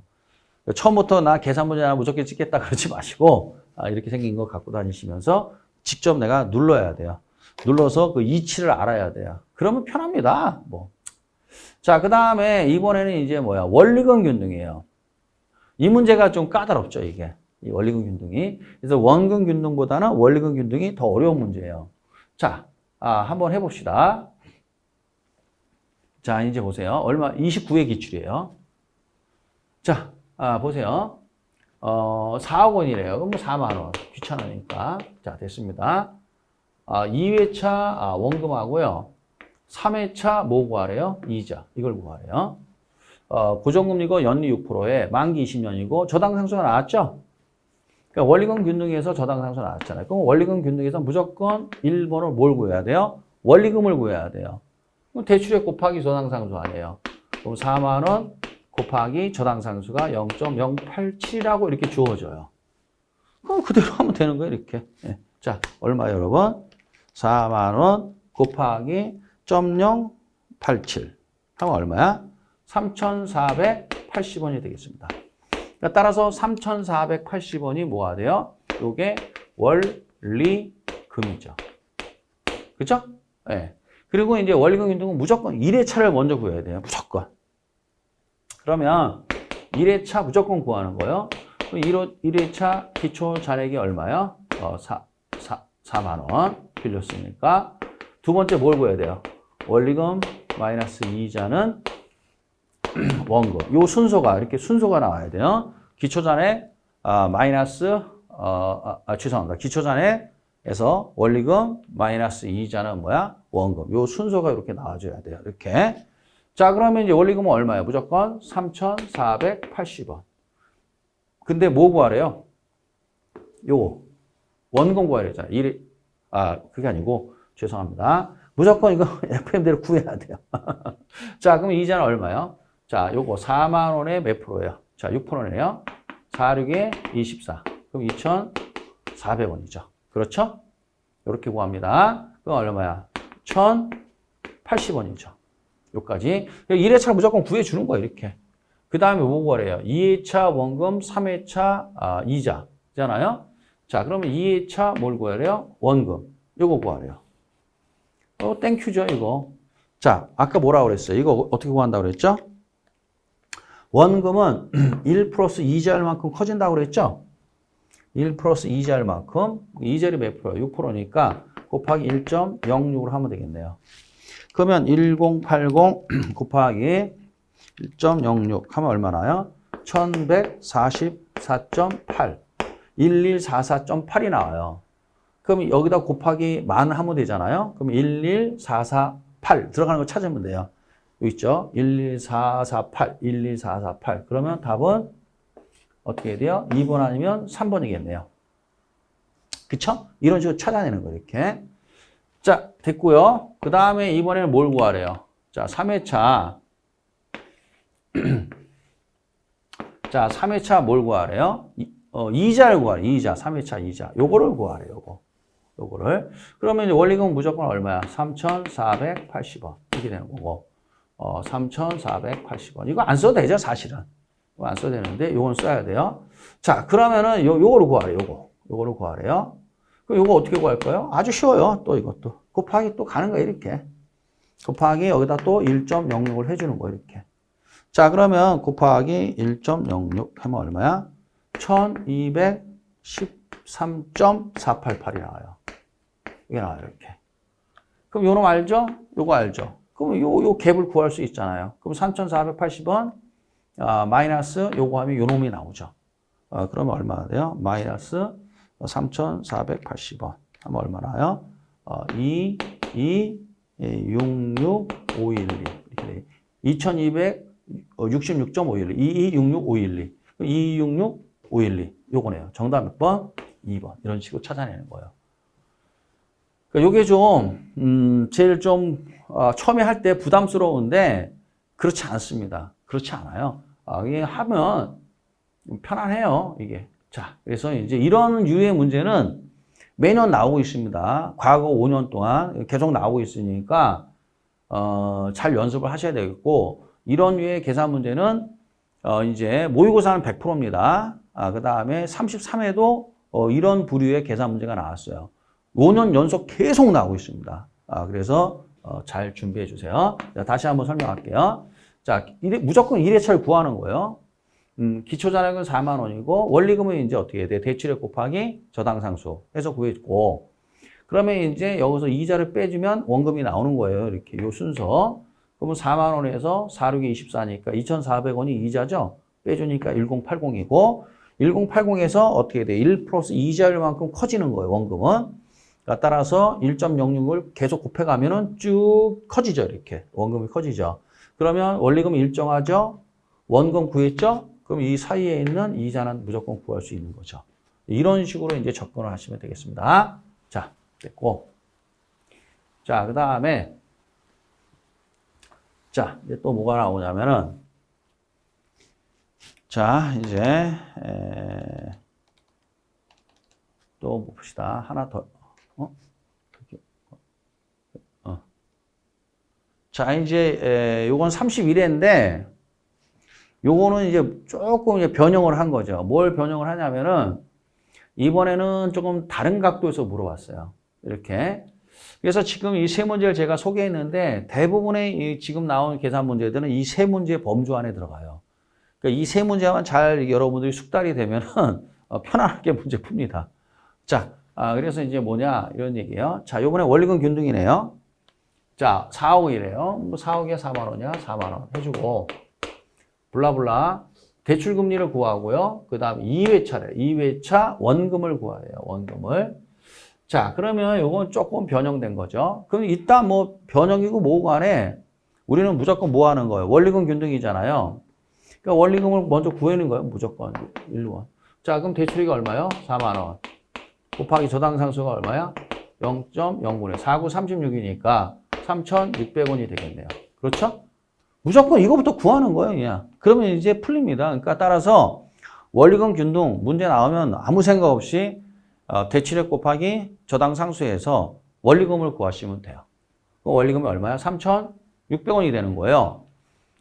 처음부터 나 계산 문제 하나 무조건 찍겠다 그러지 마시고 이렇게 생긴 거 갖고 다니시면서 직접 내가 눌러야 돼요. 눌러서 그 이치를 알아야 돼요. 그러면 편합니다. 뭐. 자, 그 다음에 이번에는 이제 뭐야? 원리금 균등이에요. 이 문제가 좀 까다롭죠, 이게. 이 원리금 균등이. 그래서 원금 균등보다는 원리금 균등이 더 어려운 문제예요. 자, 한번 해봅시다. 자, 이제 보세요. 얼마? 29회 기출이에요. 자, 보세요. 4억 원이래요. 그럼 뭐 4만 원. 귀찮으니까. 자, 됐습니다. 2회차 원금하고요. 3회차 뭐 구하래요? 이자. 이걸 구하래요. 고정금리고 연리 6%에 만기 20년이고 저당상수가 나왔죠? 그러니까 원리금 균등에서 저당상수 나왔잖아요. 그럼 원리금 균등에서 무조건 1번을 뭘 구해야 돼요? 원리금을 구해야 돼요. 그럼 대출액 곱하기 저당상수 아니에요. 그럼 4만 원 곱하기 저당상수가 0.087이라고 이렇게 주어져요. 그럼 그대로 하면 되는 거예요, 이렇게. 네. 자, 얼마예요, 여러분? 4만 원 곱하기 0.087 하면 얼마야? 3,480원이 되겠습니다. 그러니까 따라서 3,480원이 뭐가 돼요? 요게 원리금이죠. 그렇죠? 네. 그리고 이제 원리금 균등은 무조건 1회차를 먼저 구해야 돼요. 무조건. 그러면 1회차 무조건 구하는 거예요. 1회차 기초 잔액이 얼마요? 4만 원 빌렸으니까 두 번째 뭘 구해야 돼요? 원리금 마이너스 이자는 원금. 요 순서가 이렇게 순서가 나와야 돼요. 기초잔액 마이너스 죄송합니다. 기초잔액에서 원리금 마이너스 이자는 뭐야? 원금. 요 순서가 이렇게 나와줘야 돼요. 이렇게. 자, 그러면 이제 원리금은 얼마예요? 무조건 3,480원. 근데 뭐 구하래요? 요거. 원금 구하래요. 그게 아니고, 죄송합니다. 무조건 이거 FM대로 구해야 돼요. 자, 그럼 이자는 얼마요? 자, 요거 4만 원에 몇 프로예요? 자, 6%네요. 4, 6에 24. 그럼 2,400원이죠. 그렇죠? 이렇게 구합니다. 그럼 얼마야? 1,080원이죠. 요까지. 1회차를 무조건 구해주는 거예요, 이렇게. 그 다음에 뭐 구하래요? 2회차 원금, 3회차 이자잖아요. 자, 그러면 2회차 뭘 구하래요? 원금. 요거 구하래요. 땡큐죠, 이거. 자, 아까 뭐라고 그랬어요? 이거 어떻게 구한다고 그랬죠? 원금은 1 플러스 이자일 만큼 커진다고 그랬죠? 1 플러스 이자일 만큼, 이자율이 몇 프로? 6%니까 곱하기 1.06으로 하면 되겠네요. 그러면 1080 곱하기 1.06 하면 얼마나요? 1144.8. 1144.8이 나와요. 그럼 여기다 곱하기 만 하면 되잖아요. 그럼 11448 들어가는 거 찾으면 돼요. 여기 있죠? 12448, 12448. 그러면 답은 어떻게 돼요? 2번 아니면 3번이겠네요. 그쵸? 이런 식으로 찾아내는 거예요, 이렇게. 자, 됐고요. 그 다음에 이번에는 뭘 구하래요? 자, 3회차. 자, 3회차 뭘 구하래요? 이자를 구하래요. 이자, 3회차 이자. 요거를 구하래요, 요거. 요거를. 그러면 이제 원리금은 무조건 얼마야? 3,480원. 이렇게 되는 거고. 3,480원. 이거 안 써도 되죠, 사실은. 이거 안 써도 되는데, 요건 써야 돼요. 자, 그러면은 요거를 구하래요, 요거. 요거를 구하래요. 그럼 요거 어떻게 구할까요? 아주 쉬워요, 또 이것도. 곱하기 또 가는 거예요, 이렇게. 곱하기 여기다 또 1.06을 해주는 거예요, 이렇게. 자, 그러면 곱하기 1.06 하면 얼마야? 1213.488이 나와요. 이게 나와요, 이렇게. 그럼 요놈 알죠? 요거 알죠? 그럼 요 갭을 구할 수 있잖아요. 그럼 3,480원, 마이너스 요거 하면 요놈이 나오죠. 그러면 얼마나 돼요? 마이너스 3,480원. 하면 얼마 나와요? 266,512. 이렇게 돼요. 2266.512. 2266,512. 2266,512. 요거네요. 정답 몇 번? 2번. 이런 식으로 찾아내는 거예요. 그러니까 요게 좀, 제일 좀, 처음에 할 때 부담스러운데, 그렇지 않습니다. 그렇지 않아요. 이게 하면 편안해요, 이게. 자, 그래서 이제 이런 유의 문제는 매년 나오고 있습니다. 과거 5년 동안 계속 나오고 있으니까, 잘 연습을 하셔야 되겠고, 이런 유의 계산 문제는, 이제 모의고사는 100%입니다. 그 다음에 33회도 이런 부류의 계산 문제가 나왔어요. 5년 연속 계속 나오고 있습니다. 그래서 잘 준비해 주세요. 자, 다시 한번 설명할게요. 자, 무조건 1회차를 구하는 거예요. 기초자격은 4만 원이고 원리금은 이제 어떻게 해야 돼? 대출액 곱하기 저당상수 해서 구했고 그러면 이제 여기서 이자를 빼주면 원금이 나오는 거예요. 이렇게 요 순서. 그러면 4만 원에서 4, 6이 24니까 2,400원이 이자죠. 빼주니까 1080이고 1080에서 어떻게 돼? 1 플러스 이자율만큼 커지는 거예요. 원금은. 따라서 1.06을 계속 곱해가면은 쭉 커지죠. 이렇게. 원금이 커지죠. 그러면 원리금 일정하죠. 원금 구했죠. 그럼 이 사이에 있는 이자는 무조건 구할 수 있는 거죠. 이런 식으로 이제 접근을 하시면 되겠습니다. 자, 됐고. 자, 그 다음에 자, 이제 또 뭐가 나오냐면은 자, 이제 또 봅시다. 하나 더. 자, 이제 요건 31회인데 요거는 이제 조금 이제 변형을 한 거죠. 뭘 변형을 하냐면은 이번에는 조금 다른 각도에서 물어봤어요. 이렇게. 그래서 지금 이 세 문제를 제가 소개했는데 대부분의 이 지금 나온 계산 문제들은 이 세 문제의 범주 안에 들어가요. 그러니까 이 세 문제만 잘 여러분들이 숙달이 되면은 편안하게 문제 풉니다. 자, 그래서 이제 뭐냐 이런 얘기예요. 자, 요번에 원리금 균등이네요. 자, 4억이래요. 뭐 4억에 4만 원이야? 4만 원 해주고 블라블라 대출금리를 구하고요. 그 다음 2회차래. 2회차 원금을 구하래요. 원금을. 자, 그러면 요건 조금 변형된 거죠. 그럼 이따 뭐 변형이고 뭐고 간에 우리는 무조건 뭐 하는 거예요? 원리금 균등이잖아요. 그러니까 원리금을 먼저 구하는 거예요. 무조건 1원. 자, 그럼 대출이가 얼마요? 4만 원. 곱하기 저당상수가 얼마야? 0.09네. 4, 9, 36이니까 3,600원이 되겠네요. 그렇죠? 무조건 이거부터 구하는 거예요, 그냥. 그러면 이제 풀립니다. 그러니까 따라서 원리금 균등 문제 나오면 아무 생각 없이 대출액 곱하기 저당상수에서 원리금을 구하시면 돼요. 그 원리금이 얼마야? 3,600원이 되는 거예요.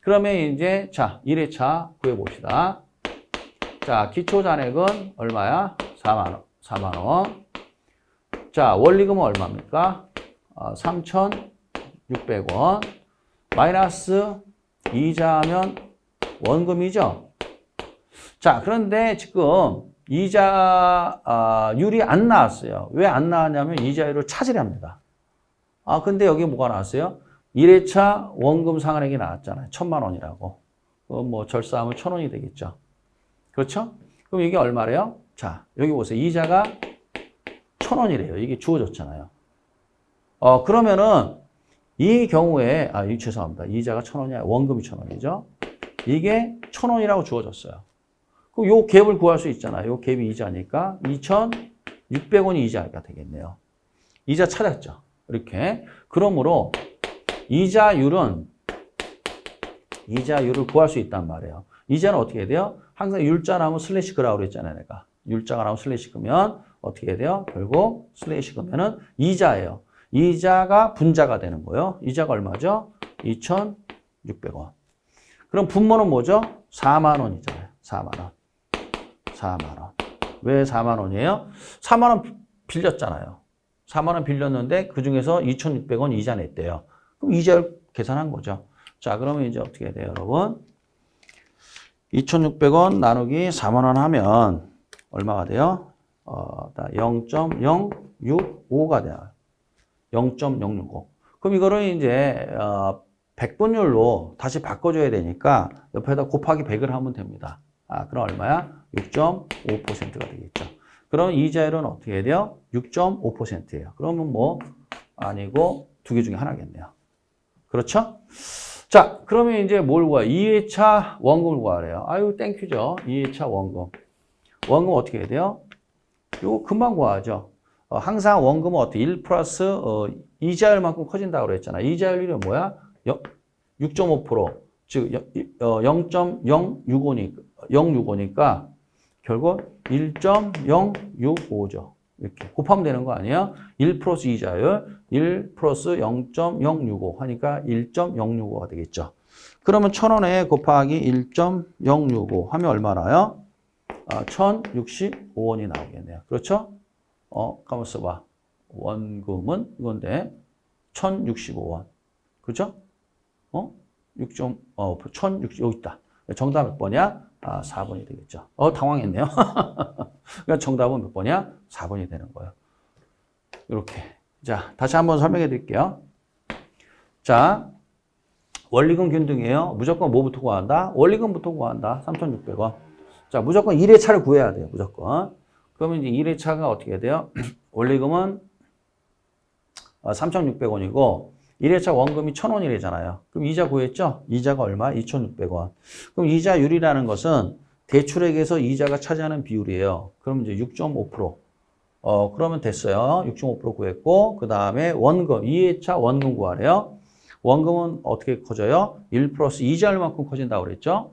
그러면 이제 자, 1회차 구해봅시다. 자, 기초잔액은 얼마야? 4만 원. 4만 원. 자, 원리금은 얼마입니까? 3,600원. 마이너스 이자하면 원금이죠. 자, 그런데 지금 이자율이 안 나왔어요. 왜 안 나왔냐면 이자율을 찾으랍니다. 근데 여기 뭐가 나왔어요? 1회차 원금 상환액이 나왔잖아요. 1,000만 원이라고. 뭐 절사하면 1,000원이 되겠죠. 그렇죠? 그럼 이게 얼마래요? 자, 여기 보세요. 이자가 1,000원이래요. 이게 주어졌잖아요. 그러면은 이 경우에, 죄송합니다. 이자가 1,000원이야. 원금이 1,000원이죠. 이게 1,000원이라고 주어졌어요. 그럼 요 갭을 구할 수 있잖아요. 요 갭이 이자니까 2,600원이 이자가 되겠네요. 이자 찾았죠. 이렇게. 그러므로 이자율을 구할 수 있단 말이에요. 이자는 어떻게 해야 돼요? 항상 율자 나오면 슬래시 그라고 그랬잖아요. 내가. 율자가 나오면 슬래시 그면 어떻게 해야 돼요? 결국 슬래시 그면은 이자예요. 이자가 분자가 되는 거예요. 이자가 얼마죠? 2,600원. 그럼 분모는 뭐죠? 4만 원이잖아요. 4만 원. 4만 원. 왜 4만 원이에요? 4만 원 빌렸잖아요. 4만 원 빌렸는데 그중에서 2,600원 이자 냈대요. 그럼 이자를 계산한 거죠. 자, 그러면 이제 어떻게 해야 돼요, 여러분? 2,600원 나누기 4만 원 하면 얼마가 돼요? 0.065가 돼요. 0.065. 그럼 이거를 이제 100분율로 다시 바꿔줘야 되니까 옆에다 곱하기 100을 하면 됩니다. 그럼 얼마야? 6.5%가 되겠죠. 그럼 이자율은 어떻게 해야 돼요? 6.5%예요. 그러면 뭐 아니고 두 개 중에 하나겠네요. 그렇죠? 자, 그러면 이제 뭘 구해요? 2회차 원금을 구하래요. 아유, 땡큐죠. 2회차 원금. 원금 어떻게 해야 돼요? 이거 금방 구하죠. 항상 원금은 어떻게 1 플러스 이자율만큼 커진다고 그랬잖아. 이자율이 뭐야? 6.5%. 즉 0.065니까 결국 1.065죠. 이렇게 곱하면 되는 거 아니에요? 1 플러스 이자율, 1 플러스 0.065 하니까 1.065가 되겠죠. 그러면 1,000원에 곱하기 1.065 하면 얼마나요? 1,065원이 나오겠네요. 그렇죠? 가만 있어봐. 원금은 이건데 1,065원. 그렇죠? 1,060, 여기 있다. 정답 몇 번이야? 4번이 되겠죠. 당황했네요. 그러니까 정답은 몇 번이야? 4번이 되는 거예요. 이렇게. 자, 다시 한번 설명해 드릴게요. 자, 원리금 균등이에요. 무조건 뭐부터 구한다? 원리금부터 구한다. 3,600원. 자, 무조건 1회차를 구해야 돼요. 무조건. 그러면 이제 1회차가 어떻게 해야 돼요? 원리금은 3,600원이고 1회차 원금이 1,000원이래잖아요. 그럼 이자 구했죠? 이자가 얼마? 2,600원. 그럼 이자율이라는 것은 대출액에서 이자가 차지하는 비율이에요. 그럼 이제 6.5%. 그러면 됐어요. 6.5% 구했고 그 다음에 원금, 2회차 원금 구하래요. 원금은 어떻게 커져요? 1 플러스 이자율만큼 커진다고 그랬죠?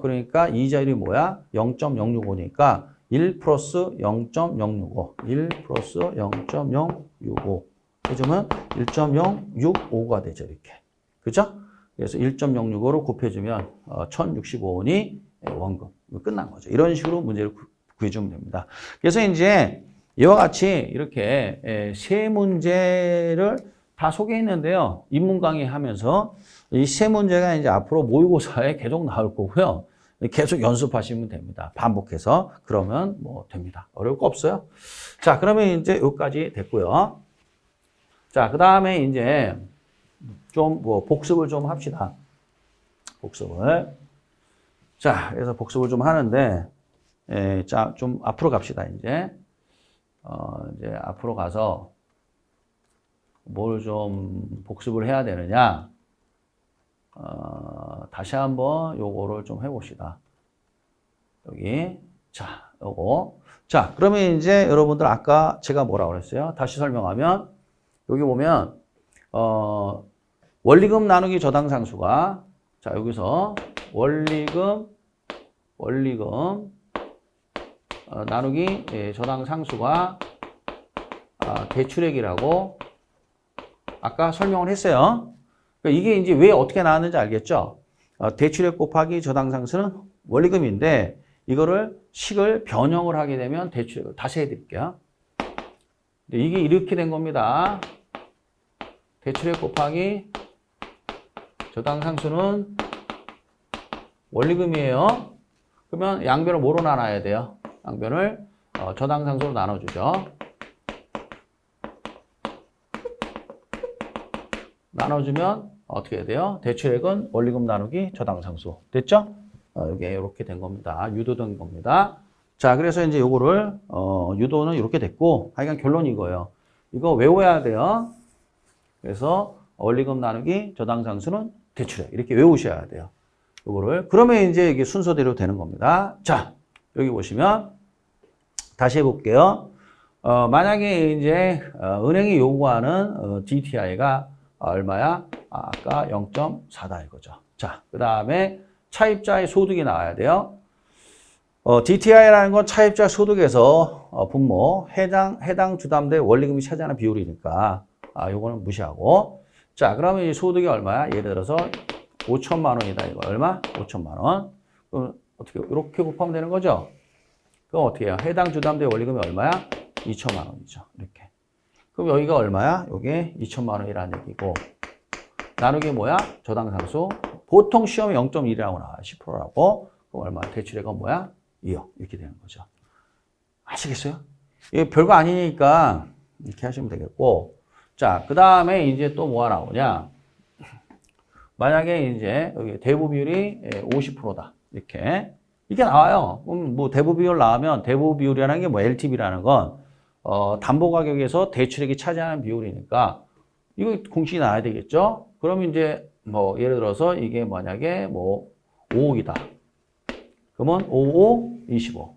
그러니까 이자율이 뭐야? 0.065니까 1 플러스 0.065. 1 플러스 0.065. 해주면 1.065가 되죠, 이렇게. 그죠? 그래서 1.065로 곱해주면 1,065원이 원금. 끝난 거죠. 이런 식으로 문제를 구해주면 됩니다. 그래서 이제 이와 같이 이렇게 세 문제를 다 소개했는데요. 인문 강의 하면서 이 세 문제가 이제 앞으로 모의고사에 계속 나올 거고요. 계속 연습하시면 됩니다. 반복해서. 그러면 뭐 됩니다. 어려울 거 없어요. 자, 그러면 이제 여기까지 됐고요. 자, 그 다음에 이제 좀 뭐 복습을 좀 합시다. 복습을. 자, 그래서 복습을 좀 하는데, 자, 좀 앞으로 갑시다, 이제. 이제 앞으로 가서 뭘 좀 복습을 해야 되느냐. 다시 한번 요거를 좀 해봅시다. 여기. 자, 요거. 자, 그러면 이제 여러분들 아까 제가 뭐라고 그랬어요? 다시 설명하면, 여기 보면, 원리금 나누기 저당상수가, 자, 여기서 원리금 나누기 저당상수가 대출액이라고 아까 설명을 했어요. 그러니까 이게 이제 왜 어떻게 나왔는지 알겠죠? 대출액 곱하기 저당상수는 원리금인데 이거를 식을 변형을 하게 되면 대출액을 다시 해드릴게요. 이게 이렇게 된 겁니다. 대출액 곱하기 저당상수는 원리금이에요. 그러면 양변을 뭐로 나눠야 돼요? 양변을 저당상수로 나눠주죠. 나눠주면 어떻게 해야 돼요? 대출액은 원리금 나누기 저당상수. 됐죠? 이게 이렇게 된 겁니다. 유도된 겁니다. 자, 그래서 이제 요거를, 유도는 이렇게 됐고, 하여간 결론이 이거예요. 이거 외워야 돼요. 그래서, 원리금 나누기 저당상수는 대출액. 이렇게 외우셔야 돼요. 요거를. 그러면 이제 이게 순서대로 되는 겁니다. 자, 여기 보시면 다시 해볼게요. 만약에 이제 은행이 요구하는 DTI가 얼마야? 아까 0.4다 이거죠. 자, 그 다음에 차입자의 소득이 나와야 돼요. DTI라는 건 차입자 소득에서 분모, 해당 주담대 원리금이 차지하는 비율이니까 요거는 무시하고. 자, 그러면 이 소득이 얼마야? 예를 들어서 5천만 원이다 이거. 얼마? 5천만 원. 그럼 어떻게 이렇게 곱하면 되는 거죠? 그럼 어떻게 해요? 해당 주담대 원리금이 얼마야? 2천만 원이죠. 이렇게. 그럼 여기가 얼마야? 요게 2천만 원이라는 얘기고. 나누기 뭐야? 저당상수. 보통 시험에 0.1이라고 나와요. 10%라고. 그럼 얼마? 대출액은 뭐야? 2억. 이렇게 되는 거죠. 아시겠어요? 이게 별거 아니니까 이렇게 하시면 되겠고. 자, 그 다음에 이제 또 뭐가 나오냐? 만약에 이제 여기 대부 비율이 50%다. 이렇게. 이게 나와요. 그럼 뭐 대부 비율 나오면 대부 비율이라는 게 뭐 LTV라는 건 담보 가격에서 대출액이 차지하는 비율이니까 이거 공식이 나와야 되겠죠? 그러면 이제 뭐 예를 들어서 이게 만약에 뭐 5억이다. 그러면 5, 25.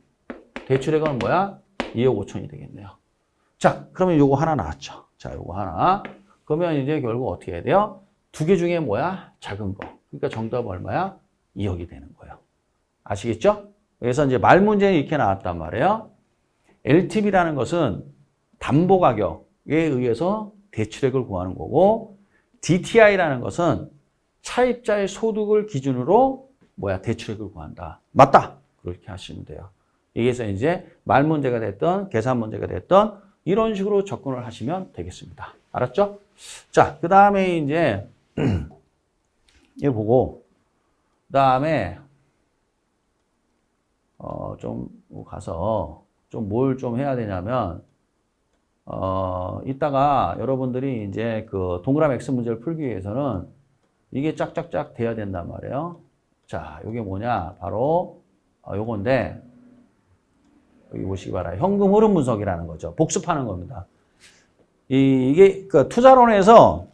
대출액은 뭐야? 2억 5천이 되겠네요. 자, 그러면 요거 하나 나왔죠. 자, 요거 하나. 그러면 이제 결국 어떻게 해야 돼요? 두 개 중에 뭐야? 작은 거. 그러니까 정답은 얼마야? 2억이 되는 거예요. 아시겠죠? 그래서 이제 말 문제는 이렇게 나왔단 말이에요. LTV라는 것은 담보 가격에 의해서 대출액을 구하는 거고, DTI라는 것은 차입자의 소득을 기준으로 뭐야? 대출액을 구한다. 맞다. 그렇게 하시면 돼요. 여기서 이제 말 문제가 됐던 계산 문제가 됐던 이런 식으로 접근을 하시면 되겠습니다. 알았죠? 자, 그 다음에 이제 이거 보고 그 다음에 좀 가서 좀 뭘 좀 해야 되냐면 이따가 여러분들이 이제 그 동그라미 X 문제를 풀기 위해서는 이게 짝짝짝 돼야 된단 말이에요. 자, 이게 뭐냐? 바로 요건데 여기 보시기 바라요. 현금 흐름 분석이라는 거죠. 복습하는 겁니다. 이게 그 투자론에서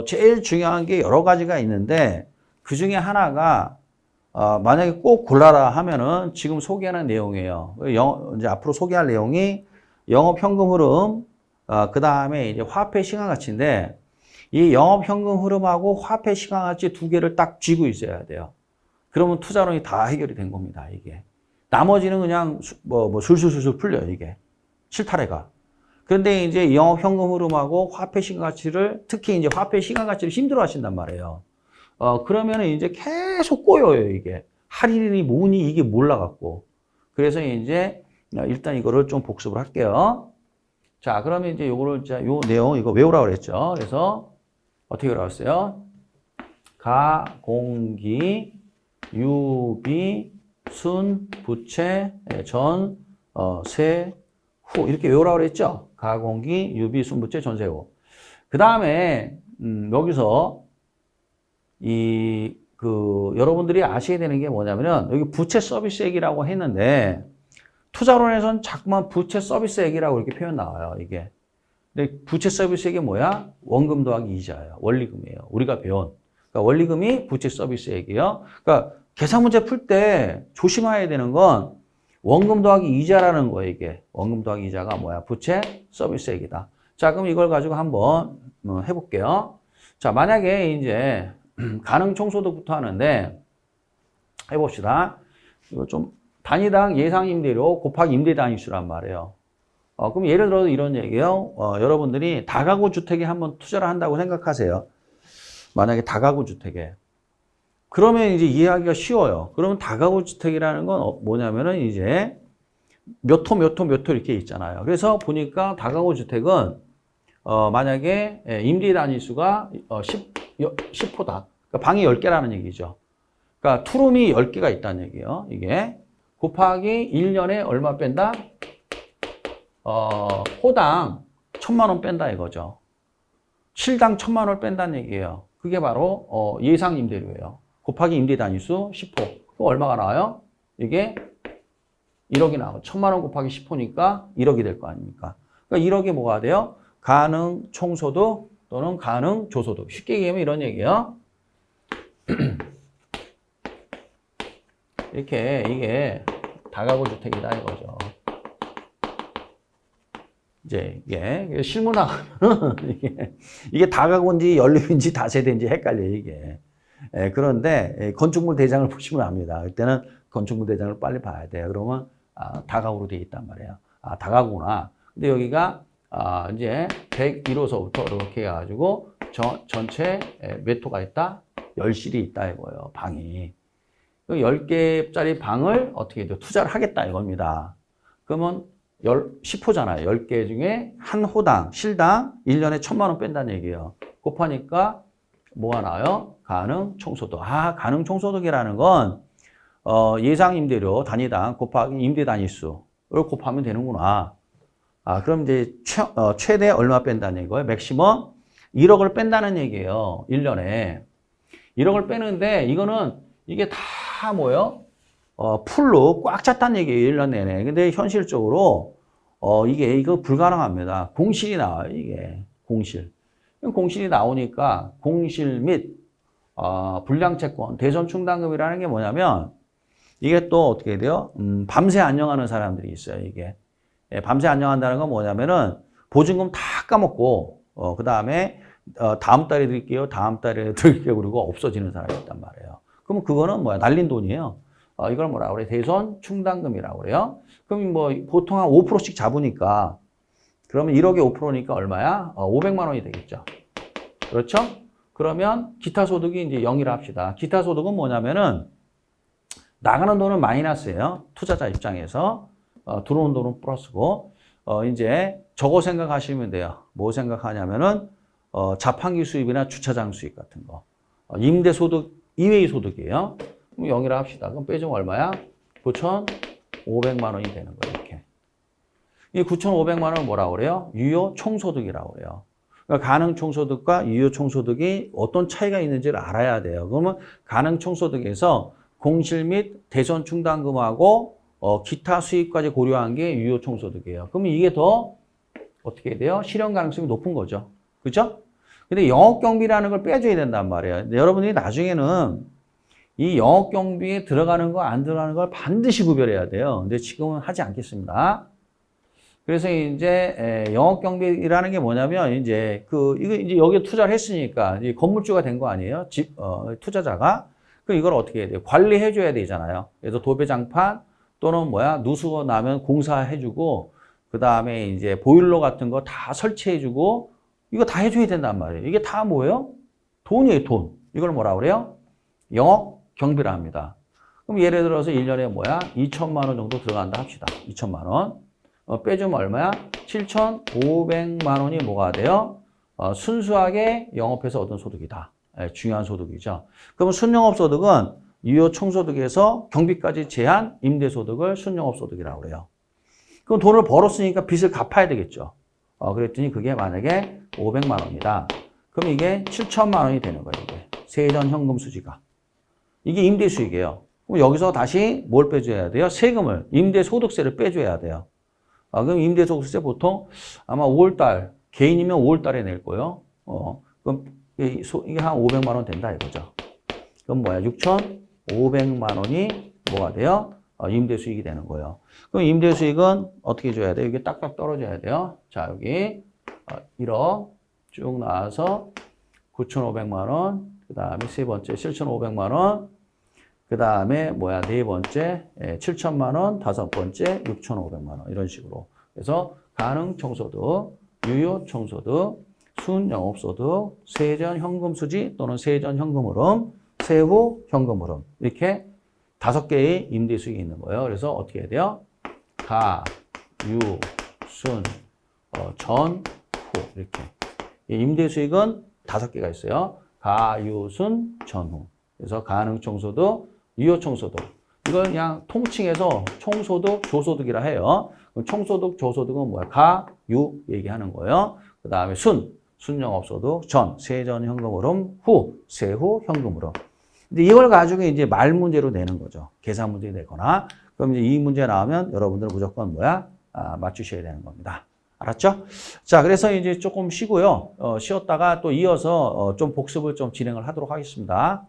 제일 중요한 게 여러 가지가 있는데 그 중에 하나가 만약에 꼭 골라라 하면은 지금 소개하는 내용이에요. 이제 앞으로 소개할 내용이 영업 현금 흐름, 그 다음에 이제 화폐 시간가치인데 이 영업 현금 흐름하고 화폐 시간가치 두 개를 딱 쥐고 있어야 돼요. 그러면 투자론이 다 해결이 된 겁니다, 이게. 나머지는 그냥 술술술술 풀려요, 이게. 실타래가. 그런데 이제 영업 현금 흐름하고 화폐 시간가치를, 특히 이제 화폐 시간가치를 힘들어 하신단 말이에요. 그러면 이제 계속 꼬여요, 이게. 할인이 뭐니 이게 몰라갖고. 그래서 이제 일단 이거를 좀 복습을 할게요. 자, 그러면 이제 요거를, 요 내용, 이거 외우라고 그랬죠. 그래서 어떻게 외웠어요? 가공기, 유비, 순, 부채, 전, 세, 후. 이렇게 외우라고 그랬죠? 가공기, 유비, 순, 부채, 전, 세, 후. 그 다음에, 여기서, 여러분들이 아셔야 되는 게 뭐냐면은, 여기 부채 서비스액이라고 했는데, 투자론에서는 자꾸만 부채 서비스액이라고 이렇게 표현 나와요, 이게. 근데 부채 서비스액이 뭐야? 원금 더하기 이자예요. 원리금이에요. 우리가 배운. 그러니까 원리금이 부채 서비스액이에요. 그러니까 계산 문제 풀 때 조심해야 되는 건 원금 더하기 이자라는 거예요, 이게. 원금 더하기 이자가 뭐야? 부채 서비스액이다. 자, 그럼 이걸 가지고 한번 해볼게요. 자, 만약에 이제 가능 총소득부터 하는데 해봅시다. 이거 좀 단위당 예상 임대료 곱하기 임대 단위수란 말이에요. 그럼 예를 들어서 이런 얘기예요. 여러분들이 다가구 주택에 한번 투자를 한다고 생각하세요. 만약에 다가구 주택에. 그러면 이제 이해하기가 쉬워요. 그러면 다가구 주택이라는 건 뭐냐면은 이제 몇 호 이렇게 있잖아요. 그래서 보니까 다가구 주택은 만약에 임대 단위수가 10호다. 그러니까 방이 10개라는 얘기죠. 그러니까 투룸이 10개가 있다는 얘기예요. 이게 곱하기 1년에 얼마 뺀다? 호당 1,000만 원 뺀다 이거죠. 7당 1,000만 원 뺀다는 얘기예요. 그게 바로 예상 임대료예요. 곱하기 임대 단위수 10호. 그럼 얼마가 나와요? 이게 1억이 나와요. 1,000만 원 곱하기 10호니까 1억이 될 거 아닙니까? 그러니까 1억이 뭐가 돼요? 가능 총소득 또는 가능 조소득. 쉽게 얘기하면 이런 얘기예요. 이렇게 이게 다가구 주택이다 이거죠. 이제 이게 실무 나가면 이게 다가구인지 연립인지 다세대인지 헷갈려요 이게. 그런데 건축물 대장을 보시면 압니다. 그때는 건축물 대장을 빨리 봐야 돼요. 그러면 다가구로 되어 있단 말이에요. 다가구나. 근데 여기가 이제 101호서부터 이렇게 해가지고 전체 몇 호가 있다? 10실이 있다 이거예요. 방이. 10개짜리 방을 어떻게 해도 투자를 하겠다 이겁니다. 그러면 10호잖아요. 10개 중에 한 호당, 실당 1년에 1,000만 원 뺀다는 얘기예요. 곱하니까 뭐가 나와요? 가능 총소득. 가능 총소득이라는 건 예상 임대료 단위당 곱하기 임대 단위수를 곱하면 되는구나. 그럼 이제 최대 얼마 뺀다는 얘기예요? 맥시멈 1억을 뺀다는 얘기예요. 1년에. 1억을 빼는데 이게 다 뭐예요? 풀로 꽉 찼다는 얘기예요. 1년 내내. 근데 현실적으로 이거 불가능합니다. 공실이 나와요. 이게 공실. 공실이 나오니까 공실 및 불량채권 대손 충당금이라는 게 뭐냐면 이게 또 어떻게 돼요? 밤새 안녕하는 사람들이 있어요. 이게 밤새 안녕한다는 건 뭐냐면은 보증금 다 까먹고 그 다음에 다음 달에 드릴게요. 다음 달에 드릴게요. 그리고 없어지는 사람이 있단 말이에요. 그러면 그거는 뭐야? 날린 돈이에요. 이걸 뭐라 그래? 대손 충당금이라고 그래요. 그럼 뭐 보통 한 5%씩 잡으니까 그러면 1억에 5%니까 얼마야? 500만 원이 되겠죠. 그렇죠? 그러면 기타 소득이 이제 0이라 합시다. 기타 소득은 뭐냐면은 나가는 돈은 마이너스예요. 투자자 입장에서 들어오는 돈은 플러스고 이제 저거 생각하시면 돼요. 뭐 생각하냐면은 자판기 수입이나 주차장 수입 같은 거. 임대 소득 이외의 소득이에요. 그럼 0이라 합시다. 그럼 빼주면 얼마야? 9,500만 원이 되는 거예요. 이렇게. 이 9,500만 원을 뭐라고 그래요? 유효 총소득이라고 그래요. 그러니까 가능 총소득과 유효 총소득이 어떤 차이가 있는지를 알아야 돼요. 그러면 가능 총소득에서 공실 및 대손 충당금하고 기타 수입까지 고려한 게 유효 총소득이에요. 그러면 이게 더 어떻게 돼요? 실현 가능성이 높은 거죠. 그죠? 근데 영업경비라는 걸 빼줘야 된단 말이에요. 근데 여러분들이 나중에는 이 영업경비에 들어가는 거 안 들어가는 걸 반드시 구별해야 돼요. 근데 지금은 하지 않겠습니다. 그래서 이제 영업경비라는 게 뭐냐면 이제 이거 이제 여기에 투자를 했으니까 이제 건물주가 된 거 아니에요? 투자자가. 그럼 이걸 어떻게 해야 돼요? 관리해 줘야 되잖아요. 그래서 도배장판 또는 누수 나면 공사해주고 그 다음에 이제 보일러 같은 거 다 설치해주고 이거 다 해줘야 된단 말이에요. 이게 다 뭐예요? 돈이에요, 돈. 이걸 뭐라 그래요? 영업경비라 합니다. 그럼 예를 들어서 1년에 2천만 원 정도 들어간다 합시다. 2천만 원. 빼주면 얼마야? 7,500만 원이 뭐가 돼요? 순수하게 영업해서 얻은 소득이다. 중요한 소득이죠. 그러면 순영업소득은 유효 총소득에서 경비까지 제한 임대소득을 순영업소득이라고 그래요. 그럼 돈을 벌었으니까 빚을 갚아야 되겠죠. 그랬더니 그게 만약에 500만 원이다. 그럼 이게 7천만 원이 되는 거예요. 이게. 세전 현금 수지가. 이게 임대수익이에요. 그럼 여기서 다시 뭘 빼줘야 돼요? 세금을, 임대소득세를 빼줘야 돼요. 그럼 임대소득세 보통 아마 5월달, 개인이면 5월달에 낼 거예요. 그럼 이게 한 500만 원 된다 이거죠. 그럼 6,500만 원이 뭐가 돼요? 임대수익이 되는 거예요. 그럼 임대수익은 어떻게 줘야 돼요? 이게 딱딱 떨어져야 돼요. 자, 여기 1억 쭉 나와서 9,500만 원, 그 다음에 세 번째 7,500만 원, 그 다음에 네 번째 7천만 원, 다섯 번째 6,500만 원 이런 식으로. 그래서 가능 총소득, 유효 총소득, 순영업소득, 세전 현금 수지 또는 세전 현금 흐름, 세후 현금 흐름 이렇게 5개의 임대 수익이 있는 거예요. 그래서 어떻게 해야 돼요? 가, 유, 순, 전, 후 이렇게. 이 임대 수익은 5개가 있어요. 가, 유, 순, 전, 후. 그래서 가능 총소득, 유효 총소득. 이걸 그냥 통칭해서 총소득, 조소득이라 해요. 그럼 총소득, 조소득은 뭐야? 가, 유 얘기하는 거예요. 그 다음에 순영업소득, 전, 세전 현금 흐름, 후, 세후 현금 흐름. 근데 이걸 가지고 이제 말 문제로 내는 거죠. 계산 문제 내거나. 그럼 이제 이 문제 나오면 여러분들 무조건 맞추셔야 되는 겁니다. 알았죠? 자, 그래서 이제 조금 쉬고요. 쉬었다가 또 이어서 좀 복습을 좀 진행을 하도록 하겠습니다.